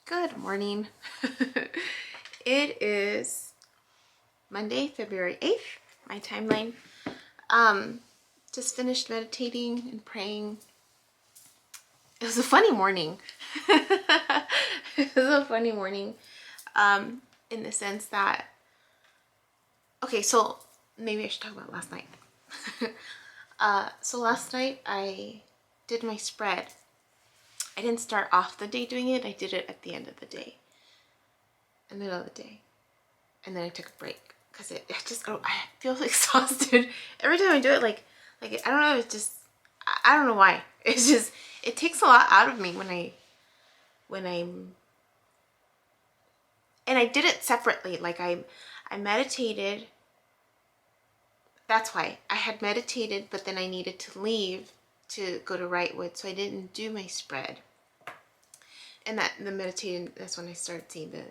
Good morning. It is Monday, February 8th, my timeline. Just finished meditating and praying. It was a funny morning. It was a funny morning in the sense that, okay, so maybe I should talk about last night. So last night I did my spread. I didn't start off the day doing it. I did it at the end of the day, in the middle of the day. And then I took a break because I feel exhausted every time I do it. Like I don't know. It's just I don't know why. It's just it takes a lot out of me when I'm and I did it separately. Like I meditated. That's why I had meditated, but then I needed to leave to go to Wrightwood, so I didn't do my spread. And that the meditating, that's when I started seeing the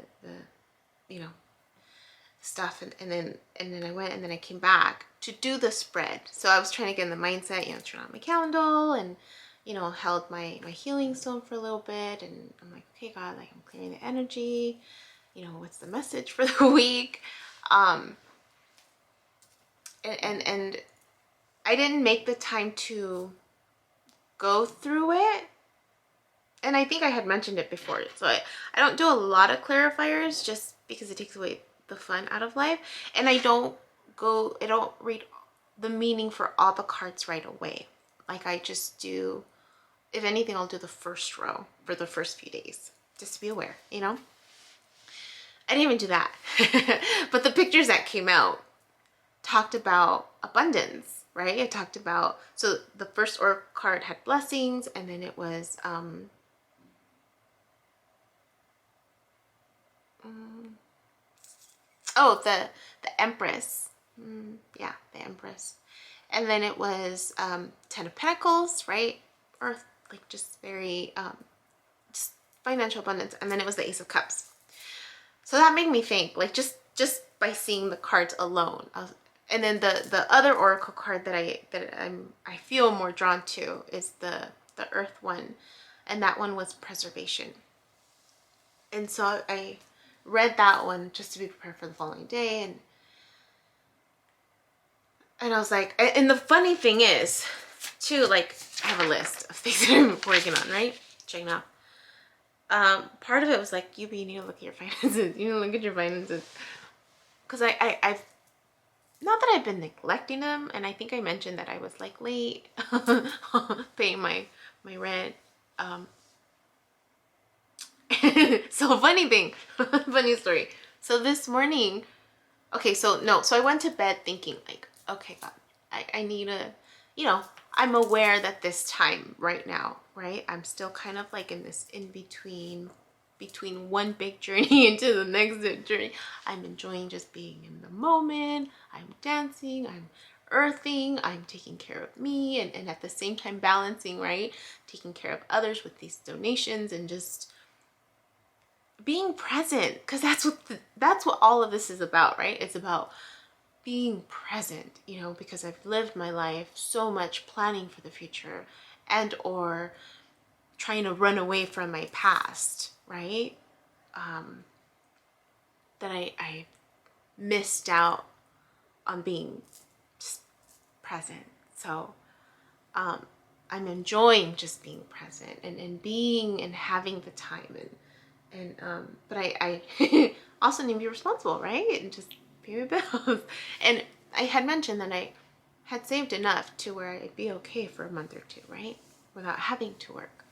stuff, and then I went, and then I came back to do the spread. So I was trying to get in the mindset, turn on my candle, and held my healing stone for a little bit, and I'm like, okay, God, like I'm clearing the energy, what's the message for the week, and I didn't make the time to go through it. And I think I had mentioned it before, so I don't do a lot of clarifiers just because it takes away the fun out of life. And I don't read the meaning for all the cards right away. Like I just do, if anything, I'll do the first row for the first few days, just to be aware, I didn't even do that. But the pictures that came out talked about abundance, right? It talked about, so the first oracle card had blessings, and then it was the Empress. Yeah, the Empress. And then it was 10 of Pentacles, right? Earth, like just very just financial abundance. And then it was the Ace of Cups. So that made me think, like just by seeing the cards alone. And then the other oracle card that I feel more drawn to is the Earth one, and that one was preservation. And so I read that one just to be prepared for the following day, and I was like, and the funny thing is too, like I have a list of things that I'm working on, right? Checking out. Part of it was like, Yubi, you need to look at your finances. You need to look at your finances, because I've not that I've been neglecting them, and I think I mentioned that I was like late paying my rent. So funny story. So this morning, okay, so I went to bed thinking like, okay, God, I need to, I'm aware that this time right now, right, I'm still kind of like in this in between one big journey into the next big journey. I'm enjoying just being in the moment. I'm dancing, I'm earthing, I'm taking care of me, and at the same time balancing, right, taking care of others with these donations and just being present, because that's what all of this is about, right? It's about being present, because I've lived my life so much planning for the future and or trying to run away from my past, right? That I missed out on being just present. So I'm enjoying just being present and being and having the time, but I also need to be responsible, right? And just pay my bills. And I had mentioned that I had saved enough to where I'd be okay for a month or two, right? Without having to work.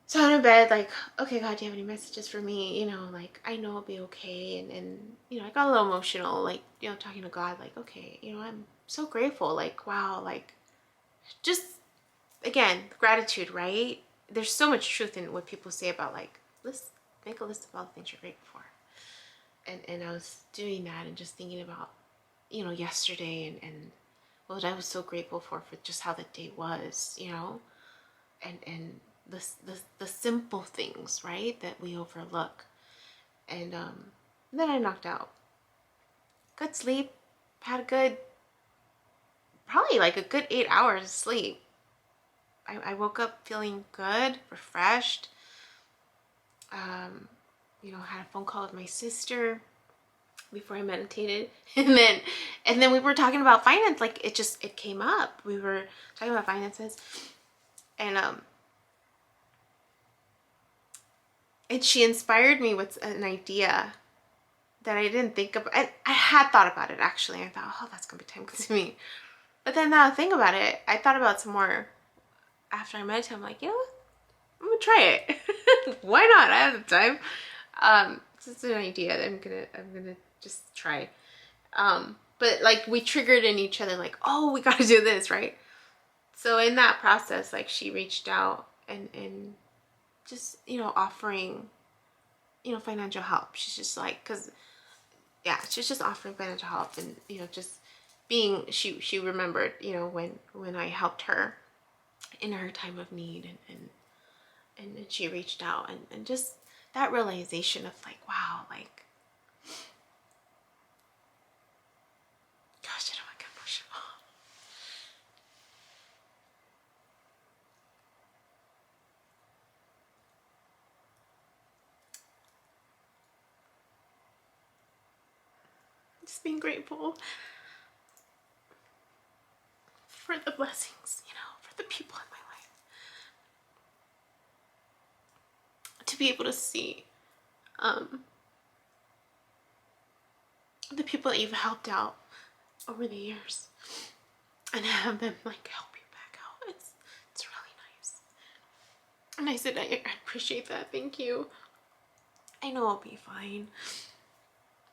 So I'm in bed like, okay, God, do you have any messages for me? Like I know I'll be okay. And I got a little emotional, like, talking to God, like, okay, I'm so grateful. Like, wow, like just again, gratitude, right? There's so much truth in what people say about like, let's make a list of all the things you're grateful for. And I was doing that and just thinking about, yesterday and what I was so grateful for just how the day was, and the simple things, right, that we overlook. And then I knocked out. Good sleep. Had probably like a good 8 hours of sleep. I woke up feeling good, refreshed. you know, had a phone call with my sister before I meditated, and then we were talking about finance. Like it came up. We were talking about finances, and she inspired me with an idea that I didn't think of. I had thought about it actually. I thought, oh, that's gonna be time consuming. But then now I think about it, I thought about some more after I meditated. I'm like, you know what? I'm gonna try it. Why not? I have the time. It's just an idea that I'm gonna just try. But like we triggered in each other, like, oh, we gotta do this, right? So in that process, like she reached out and just, you know, offering, you know, financial help. She's just like, cause yeah, she's just offering financial help, and, you know, just being, she remembered, you know, when I helped her in her time of need, and she reached out, and just that realization of like, wow, like, gosh, I don't want to get emotional. Just being grateful for the blessings, you know, for the people in my life. To be able to see the people that you've helped out over the years and have them like help you back out. It's really nice. And I said, I appreciate that. Thank you. I know I'll be fine.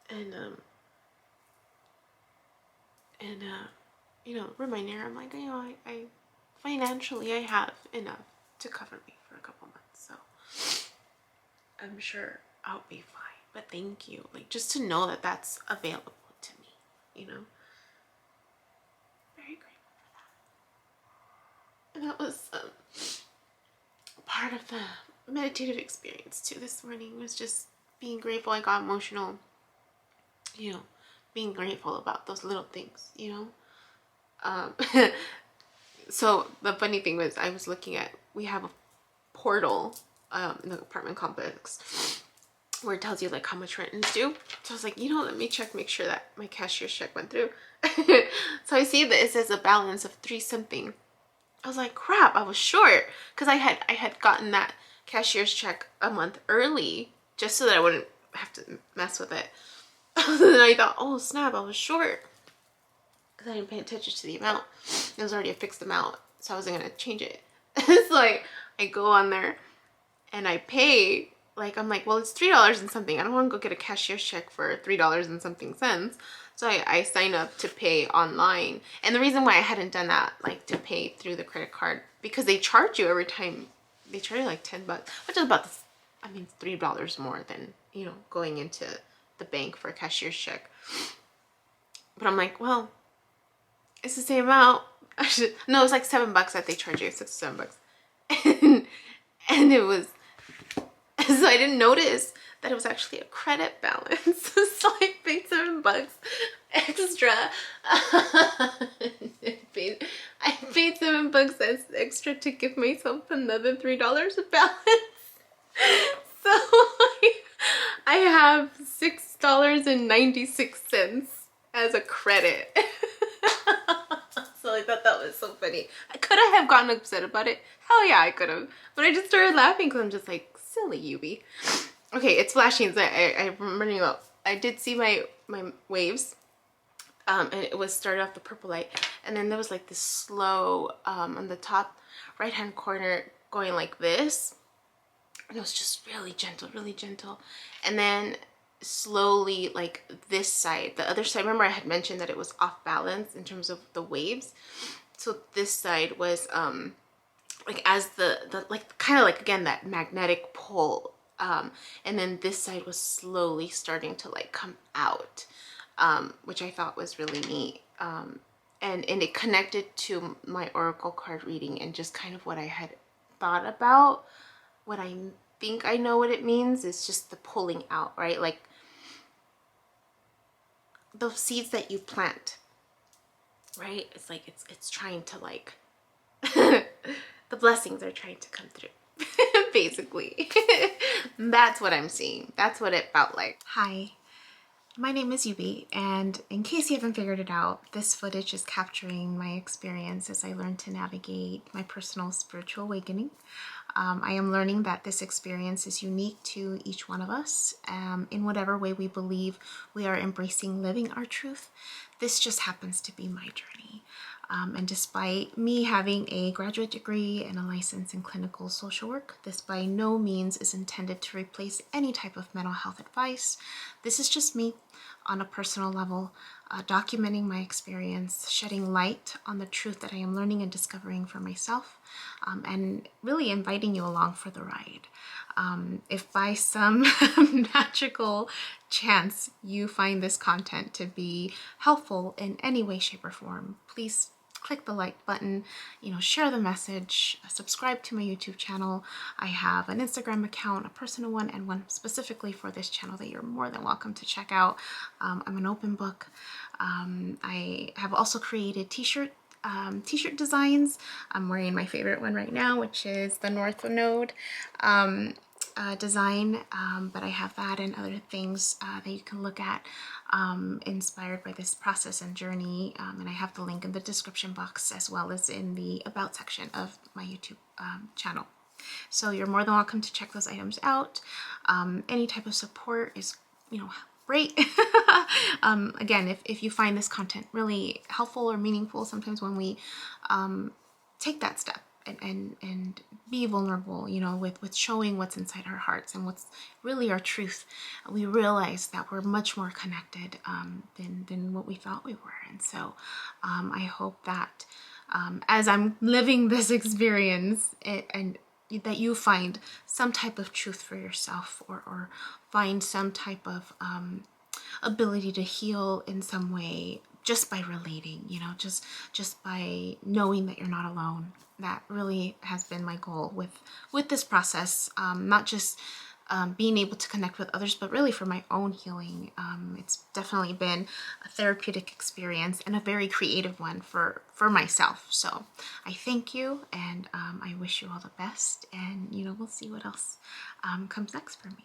And you know, remind her, I'm like, you know, I financially I have enough to cover me for a couple months, so I'm sure I'll be fine. But thank you, like, just to know that that's available to me, you know. Very grateful for that. And that was part of the meditative experience too this morning, was just being grateful. I got emotional, you know, being grateful about those little things, you know. So the funny thing was, I was looking at, we have a portal in the apartment complex where it tells you like how much rent is due. So I was like, you know, let me check, make sure that my cashier's check went through. So I see that it says a balance of 3 something. I was like, crap, I was short, because I had gotten that cashier's check a month early just so that I wouldn't have to mess with it. Then I thought, oh snap, I was short, because I didn't pay attention to the amount. It was already a fixed amount, so I wasn't gonna change it. It's like I go on there and I pay, like, I'm like, well, it's $3 and something. I don't want to go get a cashier's check for $3 and something cents. So I sign up to pay online. And the reason why I hadn't done that, like to pay through the credit card, because they charge you every time. They charge you like $10, which is about this, I mean, $3 more than, you know, going into the bank for a cashier's check. But I'm like, well, it's the same amount. No, it's like $7 that they charge you, $6 or $7. And it was, so I didn't notice that it was actually a credit balance. So I paid $7 extra. I paid $7 extra to give myself another $3 balance. So I have $6.96 as a credit. So I thought that was so funny. Could I have gotten upset about it? Hell yeah, I could have. But I just started laughing because I'm just like, silly Yubi. Okay, it's flashing. So I'm running out. I did see my waves. And it was started off the purple light. And then there was like this slow on the top right hand corner going like this. And it was just really gentle, really gentle. And then slowly like this side, the other side, remember I had mentioned that it was off balance in terms of the waves. So this side was like as the like kind of like, again, that magnetic pull, and then this side was slowly starting to like come out, which I thought was really neat. And it connected to my oracle card reading and just kind of what I had thought about. What I think I know what it means is just the pulling out, right? Like those seeds that you plant, right? It's like it's trying to like the blessings are trying to come through. basically. That's what I'm seeing. That's what it felt like. Hi, my name is Yubi, and in case you haven't figured it out, this footage is capturing my experience as I learn to navigate my personal spiritual awakening. I am learning that this experience is unique to each one of us in whatever way we believe we are embracing living our truth. This just happens to be my journey. And despite me having a graduate degree and a license in clinical social work, this by no means is intended to replace any type of mental health advice. This is just me on a personal level, documenting my experience, shedding light on the truth that I am learning and discovering for myself, and really inviting you along for the ride. If by some magical chance you find this content to be helpful in any way, shape, or form, please click the like button, share the message, subscribe to my YouTube channel. I have an Instagram account, a personal one, and one specifically for this channel that you're more than welcome to check out. I'm an open book. I have also created t-shirt designs. I'm wearing my favorite one right now, which is the North Node design, but I have that and other things that you can look at inspired by this process and journey, and I have the link in the description box as well as in the about section of my YouTube channel. So you're more than welcome to check those items out. Any type of support is great. Again, if you find this content really helpful or meaningful, sometimes when we take that step and be vulnerable, with showing what's inside our hearts and what's really our truth, we realize that we're much more connected than what we thought we were. And so I hope that as I'm living this experience, and that you find some type of truth for yourself, or find some type of ability to heal in some way just by relating, just by knowing that you're not alone. That really has been my goal with this process, not just being able to connect with others, but really for my own healing. It's definitely been a therapeutic experience and a very creative one for myself. So I thank you, and I wish you all the best, and we'll see what else comes next for me.